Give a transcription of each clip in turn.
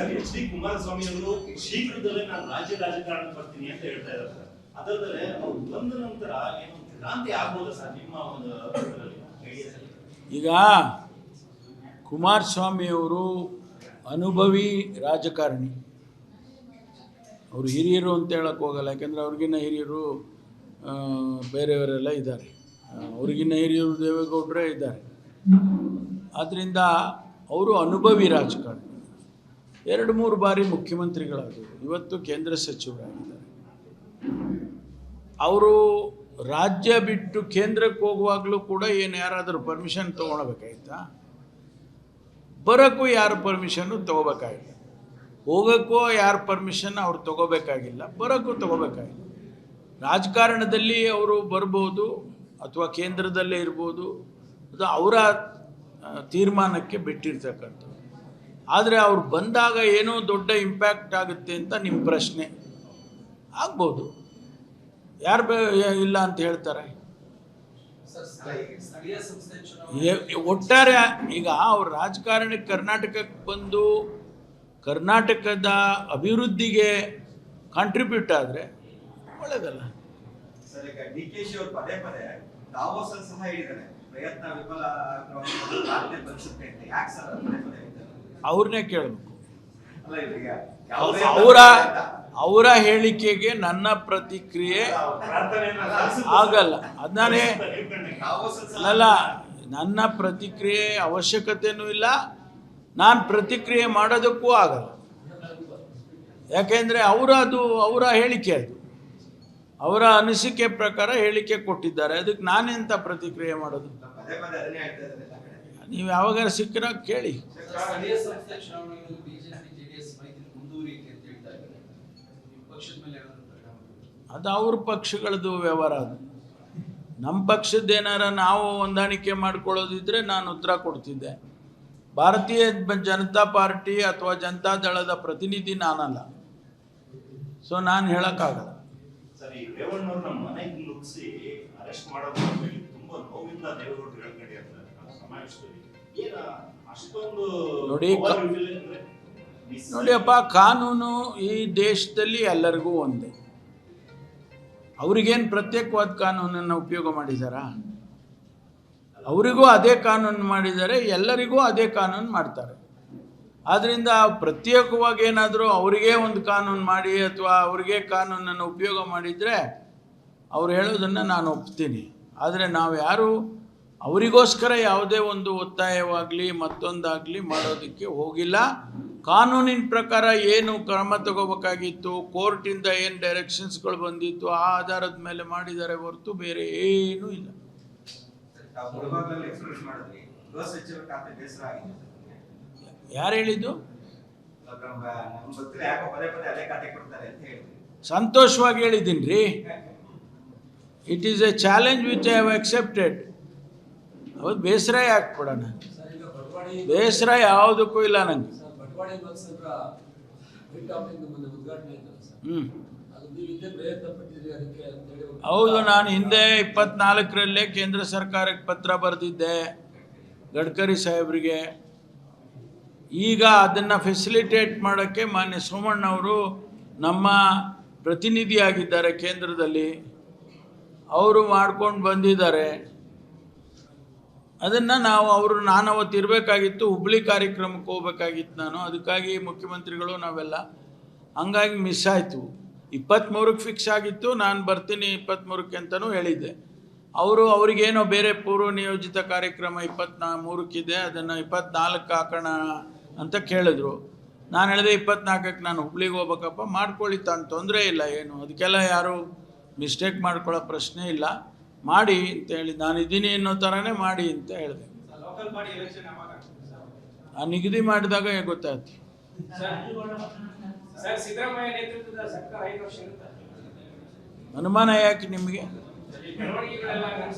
Sir H D Kumaraswamy ಅವರು ಶೀಘ್ರದಲ್ಲೇ ನಾನು ರಾಜ್ಯ ರಾಜಕಾರಣ ಬರ್ತೀನಿ ಅಂತ ಹೇಳ್ತಾ ಇದ್ದಾರೆ ಸರ್. ಅದಲ್ಲದೆ ಅವ್ರು ಬಂದ ನಂತರ ಏನು ಕ್ರಾಂತಿ ಆಗ್ಬೋದಾ ಸರ್ ನಿಮ್ಮ ಒಂದು ಈಗ ಕುಮಾರಸ್ವಾಮಿಯವರು ಅನುಭವಿ ರಾಜಕಾರಣಿ. ಅವರು ಹಿರಿಯರು ಅಂತ ಹೇಳಕ್ಕೆ ಹೋಗಲ್ಲ, ಯಾಕೆಂದರೆ ಅವ್ರಿಗಿನ್ನ ಹಿರಿಯರು ಬೇರೆಯವರೆಲ್ಲ ಇದ್ದಾರೆ, ಅವ್ರಿಗಿನ್ನ ಹಿರಿಯರು ದೇವೇಗೌಡರೇ ಇದ್ದಾರೆ. ಆದ್ದರಿಂದ ಅವರು ಅನುಭವಿ ರಾಜಕಾರಣಿ. 2-3 ಬಾರಿ ಮುಖ್ಯಮಂತ್ರಿಗಳಾದರು, ಇವತ್ತು ಕೇಂದ್ರ ಸಚಿವರಾಗಿದ್ದಾರೆ. ಅವರು ರಾಜ್ಯ ಬಿಟ್ಟು ಕೇಂದ್ರಕ್ಕೆ ಹೋಗುವಾಗಲೂ ಕೂಡ ಏನು ಯಾರಾದರೂ ಪರ್ಮಿಷನ್ ತೊಗೊಳ್ಬೇಕಾಯ್ತಾ? ಬರೋಕ್ಕೂ ಯಾರು ಪರ್ಮಿಷನ್ನು ತೊಗೋಬೇಕಾಗಿಲ್ಲ, ಹೋಗೋಕ್ಕೂ ಯಾರು ಪರ್ಮಿಷನ್ ಅವ್ರು ತೊಗೋಬೇಕಾಗಿಲ್ಲ, ಬರೋಕ್ಕೂ ತೊಗೋಬೇಕಾಗಿಲ್ಲ. ರಾಜಕಾರಣದಲ್ಲಿ ಅವರು ಬರ್ಬೋದು ಅಥವಾ ಕೇಂದ್ರದಲ್ಲೇ ಇರ್ಬೋದು, ಅದು ಅವರ ತೀರ್ಮಾನಕ್ಕೆ ಬಿಟ್ಟಿರ್ತಕ್ಕಂಥದ್ದು. ಆದರೆ ಅವ್ರು ಬಂದಾಗ ಏನೋ ದೊಡ್ಡ ಇಂಪ್ಯಾಕ್ಟ್ ಆಗುತ್ತೆ ಅಂತ ನಿಮ್ಮ ಪ್ರಶ್ನೆ. ಆಗ್ಬೋದು, ಯಾರು ಇಲ್ಲ ಅಂತ ಹೇಳ್ತಾರೆ? ಒಟ್ಟಾರೆ ಈಗ ಅವ್ರ ರಾಜಕಾರಣಕ್ಕೆ ಕರ್ನಾಟಕಕ್ಕೆ ಬಂದು ಕರ್ನಾಟಕದ ಅಭಿವೃದ್ಧಿಗೆ ಕಾಂಟ್ರಿಬ್ಯೂಟ್ ಆದರೆ ಒಳ್ಳೆಯದಲ್ಲ. ಸರ್, ಈಗ ಡಿಕೆಶಿ ಅವರು ಪದೇ ಪದೇ ದಾವೋಸ್ ಸಹ ಹೇಳಿದ್ದಾರೆ ಪ್ರಯತ್ನ ವಿಫಲ ಬಲಿಸುತ್ತೆ ಅಂತ. ಯಾಕೆ ಸರ್ ಅವ್ರನ್ನೇ ಕೇಳಬೇಕು. ಅವರ ಅವರ ಹೇಳಿಕೆಗೆ ನನ್ನ ಪ್ರತಿಕ್ರಿಯೆ ಆಗಲ್ಲ. ಅದನ್ನೇ ಅಲ್ಲ, ನನ್ನ ಪ್ರತಿಕ್ರಿಯೆ ಅವಶ್ಯಕತೆಯೂ ಇಲ್ಲ, ನಾನು ಪ್ರತಿಕ್ರಿಯೆ ಮಾಡೋದಕ್ಕೂ ಆಗಲ್ಲ. ಯಾಕೆಂದರೆ ಅವರ ಹೇಳಿಕೆ, ಅದು ಅವರ ಅನಿಸಿಕೆ ಪ್ರಕಾರ ಹೇಳಿಕೆ ಕೊಟ್ಟಿದ್ದಾರೆ, ಅದಕ್ಕೆ ನಾನೆಂತ ಪ್ರತಿಕ್ರಿಯೆ ಮಾಡೋದು? ನೀವು ಯಾವಾಗ ಸಿಕ್ಕರಾಗ ಕೇಳಿ. ಅದು ಅವ್ರ ಪಕ್ಷಗಳದ್ದು ವ್ಯವಹಾರ. ಅದು ನಮ್ಮ ಪಕ್ಷದ್ದೇನಾರ ನಾವು ಹೊಂದಾಣಿಕೆ ಮಾಡ್ಕೊಳ್ಳೋದಿದ್ರೆ ನಾನು ಉತ್ತರ ಕೊಡ್ತಿದ್ದೆ. ಭಾರತೀಯ ಜನತಾ ಪಾರ್ಟಿ ಅಥವಾ ಜನತಾದಳದ ಪ್ರತಿನಿಧಿ ನಾನಲ್ಲ, ಸೊ ನಾನು ಹೇಳೋಕ್ಕಾಗಲ್ಲ. ಸರ್, ಈ ರೇವಣ್ಣವ್ರು ನಮ್ಮ ಮನೆಗೆ ನುಗ್ಗಿಸಿ ಅರೆಸ್ಟ್ ಮಾಡೋದು ತುಂಬಾ ನೋವಿಂದ ದೇವೇಗೌಡರು ಹೇಳ್ಕೊಂಡಿರ್ತಾರೆ ಸಮಾವೇಶದಲ್ಲಿ. ಅಷ್ಟೊಂದು ನೋಡಿಯಪ್ಪ, ಕಾನೂನು ಈ ದೇಶದಲ್ಲಿ ಎಲ್ಲರಿಗೂ ಒಂದೇ. ಅವ್ರಿಗೇನು ಪ್ರತ್ಯೇಕವಾದ ಕಾನೂನನ್ನು ಉಪಯೋಗ ಮಾಡಿದಾರಾ? ಅವರಿಗೂ ಅದೇ ಕಾನೂನು ಮಾಡಿದ್ದಾರೆ, ಎಲ್ಲರಿಗೂ ಅದೇ ಕಾನೂನು ಮಾಡ್ತಾರೆ. ಆದ್ದರಿಂದ ಪ್ರತ್ಯೇಕವಾಗಿ ಏನಾದರೂ ಅವರಿಗೇ ಒಂದು ಕಾನೂನು ಮಾಡಿ ಅಥವಾ ಅವ್ರಿಗೆ ಕಾನೂನನ್ನು ಉಪಯೋಗ ಮಾಡಿದರೆ ಅವ್ರು ಹೇಳೋದನ್ನು ನಾನು ಒಪ್ತೀನಿ. ಆದರೆ ನಾವು ಯಾರು ಅವರಿಗೋಸ್ಕರ ಯಾವುದೇ ಒಂದು ಒತ್ತಾಯವಾಗಲಿ ಮತ್ತೊಂದಾಗಲಿ ಮಾಡೋದಕ್ಕೆ ಹೋಗಿಲ್ಲ. ಕಾನೂನಿನ ಪ್ರಕಾರ ಏನು ಕ್ರಮ ತಗೋಬೇಕಾಗಿತ್ತು, ಕೋರ್ಟಿಂದ ಏನು ಡೈರೆಕ್ಷನ್ಸ್ಗಳು ಬಂದಿತ್ತು, ಆ ಆಧಾರದ ಮೇಲೆ ಮಾಡಿದ್ದಾರೆ ಹೊರತು ಬೇರೆ ಏನೂ ಇಲ್ಲ. ಯಾರು ಹೇಳಿದ್ದು? ಸಂತೋಷವಾಗಿ ಹೇಳಿದ್ದೀನಿ ರೀ. It is A challenge which I have accepted. ಅವತ್ತು ಬೇಸರ ಯಾಕೆ ಕೊಡೋಣ? ಬೇಸರ ಯಾವುದಕ್ಕೂ ಇಲ್ಲ ನನಗೆ. ಹೌದು, ನಾನು ಹಿಂದೆ 24ರಲ್ಲೇ ಕೇಂದ್ರ ಸರ್ಕಾರಕ್ಕೆ ಪತ್ರ ಬರೆದಿದ್ದೆ ಗಡ್ಕರಿ ಸಾಹೇಬರಿಗೆ. ಈಗ ಅದನ್ನು ಫೆಸಿಲಿಟೇಟ್ ಮಾಡೋಕ್ಕೆ ಮಾನ್ಯ ಸೋಮಣ್ಣವರು ನಮ್ಮ ಪ್ರತಿನಿಧಿಯಾಗಿದ್ದಾರೆ ಕೇಂದ್ರದಲ್ಲಿ, ಅವರು ಮಾಡ್ಕೊಂಡು ಬಂದಿದ್ದಾರೆ. ಅದನ್ನು ನಾನು ಅವತ್ತು ಇರಬೇಕಾಗಿತ್ತು, ಹುಬ್ಳಿ ಕಾರ್ಯಕ್ರಮಕ್ಕೆ ಹೋಗ್ಬೇಕಾಗಿತ್ತು ನಾನು. ಅದಕ್ಕಾಗಿ ಮುಖ್ಯಮಂತ್ರಿಗಳು ನಾವೆಲ್ಲ ಹಂಗಾಗಿ ಮಿಸ್ ಆಯಿತು. 23ಕ್ಕೆ ಫಿಕ್ಸ್ ಆಗಿತ್ತು, ನಾನು ಬರ್ತೀನಿ 23ಕ್ಕೆ ಅಂತಲೂ ಹೇಳಿದ್ದೆ. ಅವ್ರಿಗೇನೋ ಬೇರೆ ಪೂರ್ವ ನಿಯೋಜಿತ ಕಾರ್ಯಕ್ರಮ 23ಕ್ಕಿದೆ, ಅದನ್ನು 24ಕ್ಕೆ ಹಾಕೋಣ ಅಂತ ಕೇಳಿದ್ರು. ನಾನು ಹೇಳಿದೆ 24ಕ್ಕೆ ನಾನು ಹುಬ್ಳಿಗೆ ಹೋಗ್ಬೇಕಪ್ಪ, ಮಾಡ್ಕೊಳ್ಳಿ, ತಾನು ತೊಂದರೆ ಇಲ್ಲ, ಏನು ಅದಕ್ಕೆಲ್ಲ ಯಾರು ಮಿಸ್ಟೇಕ್ ಮಾಡ್ಕೊಳ್ಳೋ ಪ್ರಶ್ನೆ ಇಲ್ಲ, ಮಾಡಿ ಅಂತೇಳಿ ನಾನು ಇದ್ದೀನಿ ಅನ್ನೋ ಥರನೇ ಮಾಡಿ ಅಂತ ಹೇಳಿದೆ. ಆ ನಿಗದಿ ಮಾಡಿದಾಗ ಗೊತ್ತಾಯ್ತು. ಅನುಮಾನ ಯಾಕೆ ನಿಮಗೆ?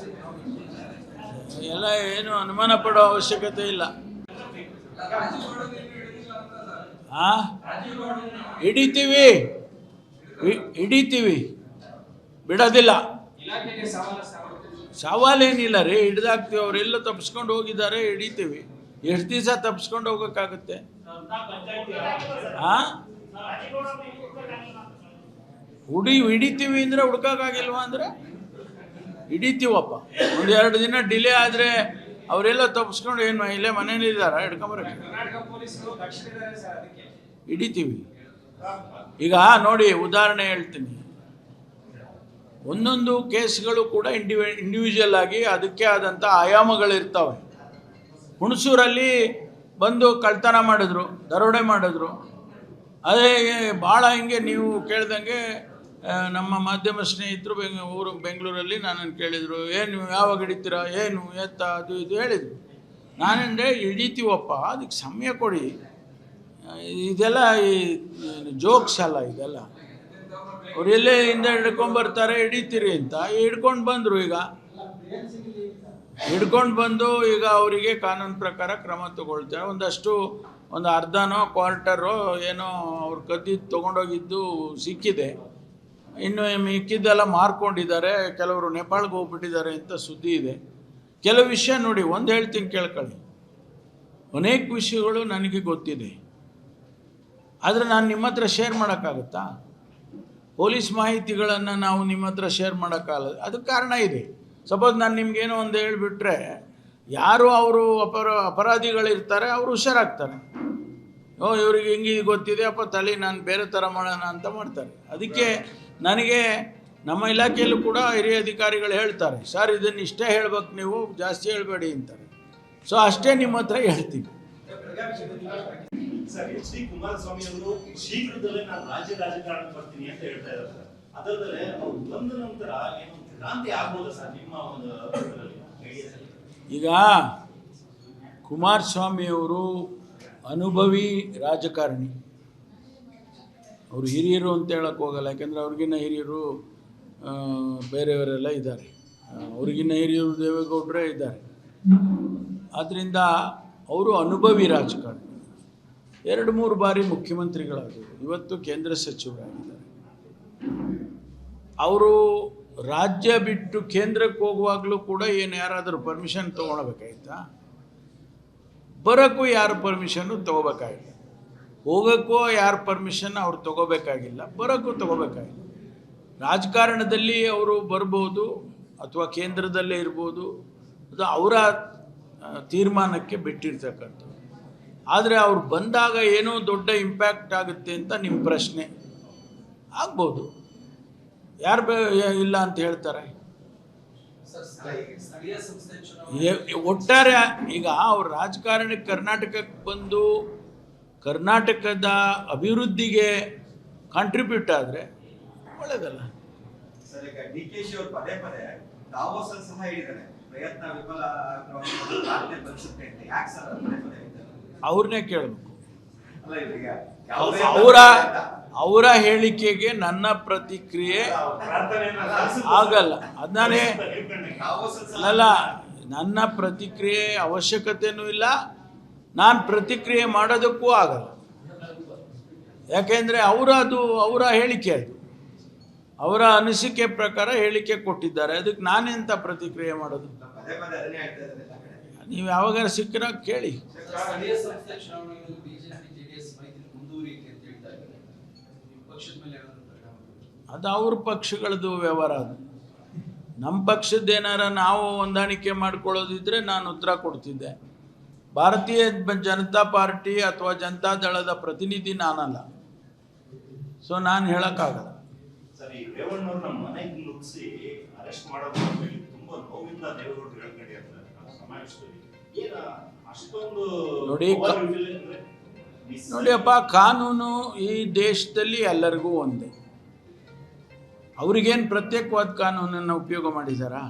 ಎಲ್ಲ ಏನು ಅನುಮಾನ ಪಡೋ ಅವಶ್ಯಕತೆ ಇಲ್ಲ. ಹಿಡಿತೀವಿ, ಬಿಡೋದಿಲ್ಲ. ಸವಾಲೇನಿಲ್ಲ ರೀ, ಹಿಡ್ದಾಕ್ತೀವಿ. ಅವರೆಲ್ಲ ತಪ್ಪಿಸ್ಕೊಂಡು ಹೋಗಿದ್ದಾರೆ, ಹಿಡಿತೀವಿ. ಎಷ್ಟು ದಿವಸ ತಪ್ಪಿಸ್ಕೊಂಡು ಹೋಗೋಕ್ಕಾಗುತ್ತೆ? ಹಿಡಿತೀವಿ ಅಂದರೆ ಹುಡ್ಕೋಕ್ಕಾಗಿಲ್ವಾ ಅಂದರೆ ಹಿಡಿತೀವಪ್ಪ. ಒಂದು 2 ದಿನ ಡಿಲೇ ಆದರೆ ಅವರೆಲ್ಲ ತಪ್ಪಿಸ್ಕೊಂಡು ಏನು ಇಲ್ಲೇ ಮನೇಲಿ ಇದ್ದಾರಾ ಹಿಡ್ಕೊಂಬರಕ್ಕೆ? ಹಿಡಿತೀವಿ. ಈಗ ನೋಡಿ, ಉದಾಹರಣೆ ಹೇಳ್ತೀನಿ. ಒಂದೊಂದು ಕೇಸ್ಗಳು ಕೂಡ ಇಂಡಿವಿಜುವಲ್ ಆಗಿ ಅದಕ್ಕೆ ಆದಂಥ ಆಯಾಮಗಳಿರ್ತವೆ. ಹುಣಸೂರಲ್ಲಿ ಬಂದು ಕಳ್ತನ ಮಾಡಿದ್ರು, ದರೋಡೆ ಮಾಡಿದ್ರು. ಅದೇ ಭಾಳ ಹಿಂಗೆ ನೀವು ಕೇಳ್ದಂಗೆ ನಮ್ಮ ಮಾಧ್ಯಮ ಸ್ನೇಹಿತರು ಬೆಂಗಳೂರಲ್ಲಿ ನನ್ನನ್ನು ಕೇಳಿದರು, ಏನು ಯಾವಾಗ ಹಿಡಿತೀರಾ, ಏನು ಎತ್ತ, ಅದು ಇದು ಹೇಳಿದರು. ನಾನೆಂದರೆ ಹಿಡಿತೀವಪ್ಪ, ಅದಕ್ಕೆ ಸಮಯ ಕೊಡಿ. ಇದೆಲ್ಲ ಜೋಕ್ಸ್ ಅಲ್ಲ ಇದೆಲ್ಲ. ಅವ್ರು ಎಲ್ಲೇ ಹಿಂದೆ ಹಿಡ್ಕೊಂಬರ್ತಾರೆ, ಹಿಡಿತೀರಿ ಅಂತ ಹಿಡ್ಕೊಂಡು ಬಂದರು. ಈಗ ಹಿಡ್ಕೊಂಡು ಬಂದು ಈಗ ಅವರಿಗೆ ಕಾನೂನು ಪ್ರಕಾರ ಕ್ರಮ ತಗೊಳ್ತಾರೆ. ಒಂದು ಅರ್ಧನೋ ಕ್ವಾರ್ಟರೋ ಏನೋ ಅವ್ರು ಕದ್ದಿದ್ದು ತೊಗೊಂಡೋಗಿದ್ದು ಸಿಕ್ಕಿದೆ. ಇನ್ನು ಮಿಕ್ಕಿದ್ದೆಲ್ಲ ಮಾರ್ಕೊಂಡಿದ್ದಾರೆ, ಕೆಲವರು ನೇಪಾಳ್ಗೆ ಹೋಗ್ಬಿಟ್ಟಿದ್ದಾರೆ ಅಂತ ಸುದ್ದಿ ಇದೆ. ಕೆಲವು ವಿಷಯ ನೋಡಿ, ಒಂದು ಹೇಳ್ತೀನಿ ಕೇಳ್ಕೊಳ್ಳಿ. ಅನೇಕ ವಿಷಯಗಳು ನನಗೆ ಗೊತ್ತಿದೆ, ಆದರೆ ನಾನು ನಿಮ್ಮ ಹತ್ರ ಶೇರ್ ಮಾಡೋಕ್ಕಾಗುತ್ತಾ? ಪೊಲೀಸ್ ಮಾಹಿತಿಗಳನ್ನು ನಾವು ನಿಮ್ಮ ಹತ್ರ ಶೇರ್ ಮಾಡೋಕ್ಕಾಗಲ್ಲ. ಅದಕ್ಕೆ ಕಾರಣ ಇದೆ. ಸಪೋಸ್ ನಾನು ನಿಮ್ಗೇನೋ ಒಂದು ಹೇಳಿಬಿಟ್ರೆ, ಯಾರು ಅವರು ಅಪರಾಧಿಗಳಿರ್ತಾರೆ ಅವರು ಹುಷಾರಾಗ್ತಾರೆ. ಇವ್ರಿಗೆ ಹಿಂಗೆ ಗೊತ್ತಿದೆ ಅಪ್ಪ, ತಲೆ ನಾನು ಬೇರೆ ಥರ ಮಾಡೋಣ ಅಂತ ಮಾಡ್ತಾರೆ. ಅದಕ್ಕೆ ನನಗೆ ನಮ್ಮ ಇಲಾಖೆಯಲ್ಲೂ ಕೂಡ ಹಿರಿಯ ಅಧಿಕಾರಿಗಳು ಹೇಳ್ತಾರೆ, ಸರ್ ಇದನ್ನು ಇಷ್ಟೇ ಹೇಳ್ಬೇಕು, ನೀವು ಜಾಸ್ತಿ ಹೇಳಬೇಡಿ ಅಂತಾರೆ. ಸೊ ಅಷ್ಟೇ ನಿಮ್ಮ ಹತ್ರ ಹೇಳ್ತೀನಿ. ಸರ್, ಎಚ್ ಡಿ ಕುಮಾರಸ್ವಾಮಿ ಅವರು ಶೀಘ್ರದಲ್ಲೇ ನಾನು ರಾಜಕಾರಣ ಬರ್ತೀನಿ ಅಂತ ಹೇಳ್ತಾ ಇದ್ದಾರೆ. ಅದಲ್ಲದೆ ಅವ್ರು ಬಂದ ನಂತರ ಏನು ಕ್ರಾಂತಿ ಆಗ್ಬೋದು ಸರ್ ನಿಮ್ಮ ಒಂದು ಈಗ ಕುಮಾರಸ್ವಾಮಿಯವರು ಅನುಭವಿ ರಾಜಕಾರಣಿ. ಅವರು ಹಿರಿಯರು ಅಂತ ಹೇಳಕ್ಕೆ ಹೋಗಲ್ಲ, ಯಾಕೆಂದರೆ ಅವ್ರಿಗಿನ್ನ ಹಿರಿಯರು ಬೇರೆಯವರೆಲ್ಲ ಇದ್ದಾರೆ. ಅವ್ರಿಗಿನ್ನ ಹಿರಿಯರು ದೇವೇಗೌಡರೇ ಇದ್ದಾರೆ. ಆದ್ದರಿಂದ ಅವರು ಅನುಭವಿ ರಾಜಕಾರಣಿ. 2-3 ಬಾರಿ ಮುಖ್ಯಮಂತ್ರಿಗಳಾದರು, ಇವತ್ತು ಕೇಂದ್ರ ಸಚಿವರಾಗಿದ್ದಾರೆ. ಅವರು ರಾಜ್ಯ ಬಿಟ್ಟು ಕೇಂದ್ರಕ್ಕೆ ಹೋಗುವಾಗಲೂ ಕೂಡ ಏನು ಯಾರಾದರೂ ಪರ್ಮಿಷನ್ ತೊಗೊಳ್ಬೇಕಾಯ್ತಾ? ಬರೋಕ್ಕೂ ಯಾರು ಪರ್ಮಿಷನ್ನು ತೊಗೋಬೇಕಾಗಿಲ್ಲ, ಹೋಗೋಕ್ಕೂ ಯಾರು ಪರ್ಮಿಷನ್ ಅವ್ರು ತೊಗೋಬೇಕಾಗಿಲ್ಲ, ಬರೋಕ್ಕೂ ತೊಗೋಬೇಕಾಗಿಲ್ಲ. ರಾಜಕಾರಣದಲ್ಲಿ ಅವರು ಬರ್ಬೋದು ಅಥವಾ ಕೇಂದ್ರದಲ್ಲೇ ಇರ್ಬೋದು, ಅದು ಅವರ ತೀರ್ಮಾನಕ್ಕೆ ಬಿಟ್ಟಿರ್ತಕ್ಕಂಥದ್ದು. ಆದರೆ ಅವ್ರು ಬಂದಾಗ ಏನೋ ದೊಡ್ಡ ಇಂಪ್ಯಾಕ್ಟ್ ಆಗುತ್ತೆ ಅಂತ ನಿಮ್ಮ ಪ್ರಶ್ನೆ. ಆಗ್ಬೋದು, ಯಾರು ಇಲ್ಲ ಅಂತ ಹೇಳ್ತಾರೆ? ಒಟ್ಟಾರೆ ಈಗ ಅವ್ರು ರಾಜಕಾರಣಕ್ಕೆ ಕರ್ನಾಟಕಕ್ಕೆ ಬಂದು ಕರ್ನಾಟಕದ ಅಭಿವೃದ್ಧಿಗೆ ಕಾಂಟ್ರಿಬ್ಯೂಟ್ ಆದರೆ ಒಳ್ಳೆಯದಲ್ಲ. ಸರ್, ಈಗ DKC ಅವರು ಪದೇ ಪದೇ ದಾವೋಸ್ ಸಹ ಹೇಳಿದ್ದಾರೆ, ಪ್ರಯತ್ನ ವಿಫಲ ಪ್ರಾರ್ಥನೆ ಬಲಿಸುತ್ತೆ ಅಂತ. ಯಾಕೆ ಸರ್ ಅವ್ರನ್ನೇ ಕೇಳಬೇಕು. ಅವರ ಅವರ ಹೇಳಿಕೆಗೆ ನನ್ನ ಪ್ರತಿಕ್ರಿಯೆ ಆಗಲ್ಲ. ಅದನ್ನೇ ಅಲ್ಲ, ನನ್ನ ಪ್ರತಿಕ್ರಿಯೆ ಅವಶ್ಯಕತೆಯೂ ಇಲ್ಲ, ನಾನು ಪ್ರತಿಕ್ರಿಯೆ ಮಾಡೋದಕ್ಕೂ ಆಗಲ್ಲ. ಯಾಕೆಂದರೆ ಅವರ ಹೇಳಿಕೆ, ಅದು ಅವರ ಅನಿಸಿಕೆ ಪ್ರಕಾರ ಹೇಳಿಕೆ ಕೊಟ್ಟಿದ್ದಾರೆ. ಅದಕ್ಕೆ ನಾನೆಂತ ಪ್ರತಿಕ್ರಿಯೆ ಮಾಡೋದು? ನೀವು ಯಾವಾಗ ಸಿಕ್ಕಿರಾಗ ಕೇಳಿ. ಅದು ಅವ್ರ ಪಕ್ಷಗಳದ್ದು ವ್ಯವಹಾರ. ಅದು ನಮ್ಮ ಪಕ್ಷದ್ದೇನಾರ ನಾವು ಹೊಂದಾಣಿಕೆ ಮಾಡ್ಕೊಳ್ಳೋದಿದ್ರೆ ನಾನು ಉತ್ತರ ಕೊಡ್ತಿದ್ದೆ. ಭಾರತೀಯ ಜನತಾ ಪಾರ್ಟಿ ಅಥವಾ ಜನತಾದಳದ ಪ್ರತಿನಿಧಿ ನಾನಲ್ಲ, ಸೊ ನಾನು ಹೇಳೋಕ್ಕಾಗಲ್ಲ. ಸರಿ, ರೇವಣ್ಣವ್ರು ನಮ್ಮ ಮನೆಗೆ ನುಗ್ಗಿಸಿ ಅರೆಸ್ಟ್ ಮಾಡೋದು ತುಂಬಾ ನೋವಿಂದ ದೇವೇಗೌಡರು ಹೇಳ್ಕೊಂಡಿರ್ತಾರೆ ಸಮಾವೇಶದಲ್ಲಿ. ಏನ ಅಷ್ಟೊಂದು ನೋಡಿಯಪ್ಪ, ಕಾನೂನು ಈ ದೇಶದಲ್ಲಿ ಎಲ್ಲರಿಗೂ ಒಂದೇ. ಅವ್ರಿಗೇನು ಪ್ರತ್ಯೇಕವಾದ ಕಾನೂನನ್ನು ಉಪಯೋಗ ಮಾಡಿದಾರಾ?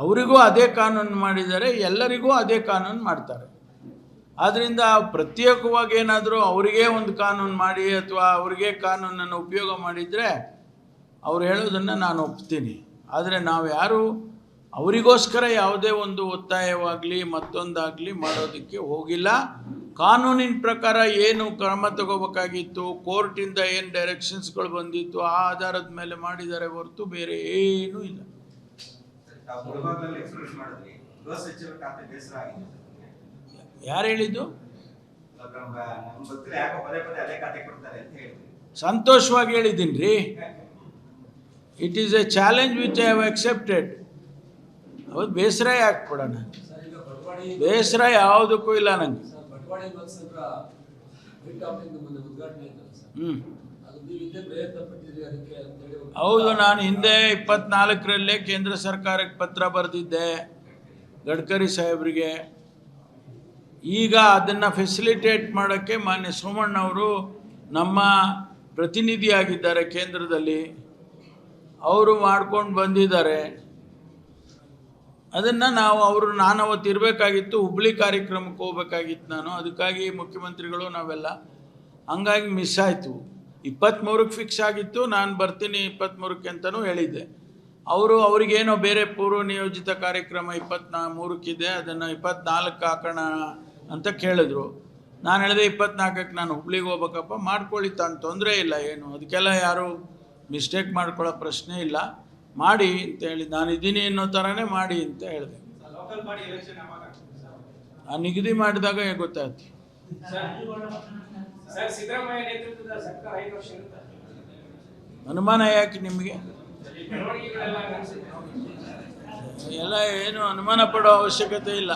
ಅವರಿಗೂ ಅದೇ ಕಾನೂನು ಮಾಡಿದ್ದಾರೆ, ಎಲ್ಲರಿಗೂ ಅದೇ ಕಾನೂನು ಮಾಡ್ತಾರೆ. ಆದ್ದರಿಂದ ಪ್ರತ್ಯೇಕವಾಗಿ ಏನಾದರೂ ಅವರಿಗೇ ಒಂದು ಕಾನೂನು ಮಾಡಿ ಅಥವಾ ಅವರಿಗೇ ಕಾನೂನನ್ನು ಉಪಯೋಗ ಮಾಡಿದರೆ ಅವ್ರು ಹೇಳೋದನ್ನು ನಾನು ಒಪ್ತೀನಿ. ಆದರೆ ನಾವು ಯಾರು ಅವರಿಗೋಸ್ಕರ ಯಾವುದೇ ಒಂದು ಒತ್ತಾಯವಾಗಲಿ ಮತ್ತೊಂದಾಗಲಿ ಮಾಡೋದಕ್ಕೆ ಹೋಗಿಲ್ಲ. ಕಾನೂನಿನ ಪ್ರಕಾರ ಏನು ಕ್ರಮ ತಗೋಬೇಕಾಗಿತ್ತು, ಕೋರ್ಟಿಂದ ಏನು ಡೈರೆಕ್ಷನ್ಸ್ಗಳು ಬಂದಿತ್ತು, ಆ ಆಧಾರದ ಮೇಲೆ ಮಾಡಿದ್ದಾರೆ ಹೊರತು ಬೇರೆ ಏನೂ ಇಲ್ಲ. ಯಾರು ಹೇಳಿದ್ದು? ನಮ್ಗೆ ಗೊತ್ತಿಲ್ಲ ಯಾಕೋ ಪದೇ ಪದೇ ಅದೇ ಖಾತೆ ಕೊಡ್ತಾರೆ ಅಂತ ಹೇಳ್ತೀವಿ. ಸಂತೋಷವಾಗಿ ಹೇಳಿದ್ದೀನಿ ರೀ. It is A challenge which I have accepted. ಹೌದು, ಬೇಸರ ಯಾಕೆ ಕೊಡೋಣ? ಬೇಸರ ಯಾವುದಕ್ಕೂ ಇಲ್ಲ ನಂಗೆ. ಹೌದು, ನಾನು ಹಿಂದೆ 24ರಲ್ಲೇ ಕೇಂದ್ರ ಸರ್ಕಾರಕ್ಕೆ ಪತ್ರ ಬರೆದಿದ್ದೆ ಗಡ್ಕರಿ ಸಾಹೇಬ್ರಿಗೆ. ಈಗ ಅದನ್ನು ಫೆಸಿಲಿಟೇಟ್ ಮಾಡೋಕ್ಕೆ ಮಾನ್ಯ ಸೋಮಣ್ಣವರು ನಮ್ಮ ಪ್ರತಿನಿಧಿಯಾಗಿದ್ದಾರೆ ಕೇಂದ್ರದಲ್ಲಿ, ಅವರು ಮಾಡ್ಕೊಂಡು ಬಂದಿದ್ದಾರೆ. ಅದನ್ನು ನಾನು ಅವತ್ತು ಇರಬೇಕಾಗಿತ್ತು, ಹುಬ್ಳಿ ಕಾರ್ಯಕ್ರಮಕ್ಕೆ ಹೋಗ್ಬೇಕಾಗಿತ್ತು ನಾನು. ಅದಕ್ಕಾಗಿ ಮುಖ್ಯಮಂತ್ರಿಗಳು ನಾವೆಲ್ಲ ಹಂಗಾಗಿ ಮಿಸ್ ಆಯಿತು. 23ಕ್ಕೆ ಫಿಕ್ಸ್ ಆಗಿತ್ತು, ನಾನು ಬರ್ತೀನಿ 23ಕ್ಕೆ ಅಂತಲೂ ಹೇಳಿದ್ದೆ. ಅವ್ರಿಗೇನೋ ಬೇರೆ ಪೂರ್ವ ನಿಯೋಜಿತ ಕಾರ್ಯಕ್ರಮ 23ಕ್ಕಿದೆ, ಅದನ್ನು 24ಕ್ಕೆ ಹಾಕೋಣ ಅಂತ ಕೇಳಿದ್ರು. ನಾನು ಹೇಳಿದೆ 24ಕ್ಕೆ ನಾನು ಹುಬ್ಳಿಗೆ ಹೋಗ್ಬೇಕಪ್ಪ, ಮಾಡ್ಕೊಳ್ಳಿ, ತಾನು ತೊಂದರೆ ಇಲ್ಲ, ಏನು ಅದಕ್ಕೆಲ್ಲ ಯಾರು ಮಿಸ್ಟೇಕ್ ಮಾಡ್ಕೊಳ್ಳೋ ಪ್ರಶ್ನೆ ಇಲ್ಲ, ಮಾಡಿ ಅಂತ ಹೇಳಿ, ನಾನು ಇದ್ದೀನಿ ಅನ್ನೋ ಥರನೇ ಮಾಡಿ ಅಂತ ಹೇಳಿದೆ. ಆ ನಿಗದಿ ಮಾಡಿದಾಗ ಗೊತ್ತಾಯ್ತು. ಅನುಮಾನ ಯಾಕೆ ನಿಮಗೆ? ಎಲ್ಲ ಏನು ಅನುಮಾನ ಪಡೋ ಅವಶ್ಯಕತೆ ಇಲ್ಲ.